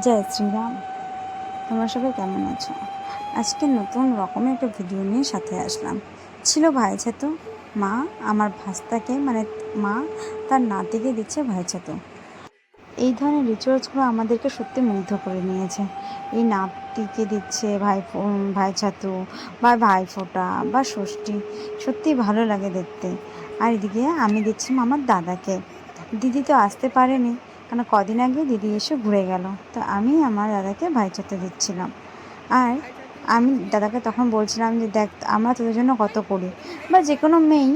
জয় শ্রীরাম। তোমরা সবাই কেমন আছো? আজকে নতুন রকমের একটা ভিডিও নিয়ে সাথে আসলাম। ছিল ভাইঝাতু। মা আমার ভাস্তাকে মা তার নাতিকে দিচ্ছে ভাইঝাতু। এই ধরনের রিচুয়ালসগুলো আমাদেরকে সত্যি মুগ্ধ করে নিয়েছে। এই নাতিকে দিচ্ছে ভাইঝাতু বা ভাইফোঁটা বা ষষ্ঠী, সত্যি ভালো লাগে দেখতে। আর এদিকে আমি দিচ্ছিলাম আমার দাদাকে। দিদি তো আসতে পারেনি, কারণ কদিন আগে দিদি এসে ঘুরে গেল, তো আমি আমার দাদাকে ভাইঝাতু দিচ্ছিলাম। আর আমি দাদাকে তখন বলছিলাম যে দেখ, আমরা তোদের জন্য কত করি, বা যে কোনো মেয়েই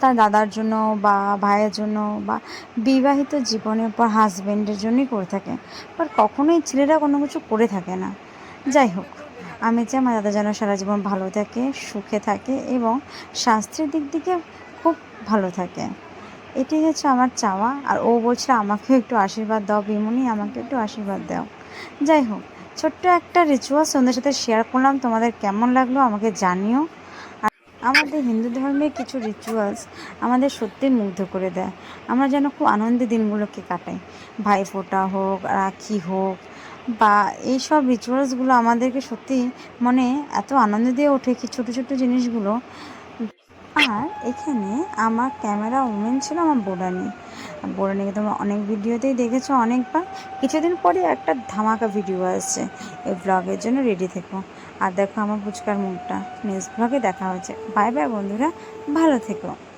তার দাদার জন্য বা ভাইয়ের জন্য বা বিবাহিত জীবনের পর হাজব্যান্ডের জন্যই করে থাকে, বাট কখনোই ছেলেরা কোনো কিছু করে থাকে না। যাই হোক, আমি চাই আমার দাদা যেন সারা জীবন ভালো থাকে, সুখে থাকে এবং স্বাস্থ্যের দিক থেকে খুব ভালো থাকে। এটাই হচ্ছে আমার চাওয়া। আর ও বলছে আমাকেও একটু আশীর্বাদ দাও বিমনি, আমাকে একটু আশীর্বাদ দাও। যাই হোক, ছোট্ট একটা রিচুয়ালস তোমাদের সাথে শেয়ার করলাম। তোমাদের কেমন লাগলো আমাকে জানিও। আমাদের হিন্দু ধর্মের কিছু রিচুয়ালস আমাদের সত্যি মুগ্ধ করে দেয়। আমরা যেন খুব আনন্দে দিনগুলোকে কাটাই। ভাইফোঁটা হোক, রাখি হোক, বা এইসব রিচুয়ালসগুলো আমাদেরকে সত্যি মনে এত আনন্দ দিয়ে ওঠে, কি ছোটো ছোটো জিনিসগুলো। আর এখানে আমার ক্যামেরা ওমেন ছিল আমার বোরানি। বোরানিকে তোমরা অনেক ভিডিওতেই দেখেছো অনেকবার। কিছুদিন পরে একটা ধামাকা ভিডিও আসছে, এই ব্লগের জন্য রেডি থেকো। আর দেখো আমার পুচকার মুখটা। নেক্সট ব্লগে দেখা হচ্ছে। বাই বাই বন্ধুরা, ভালো থেকো।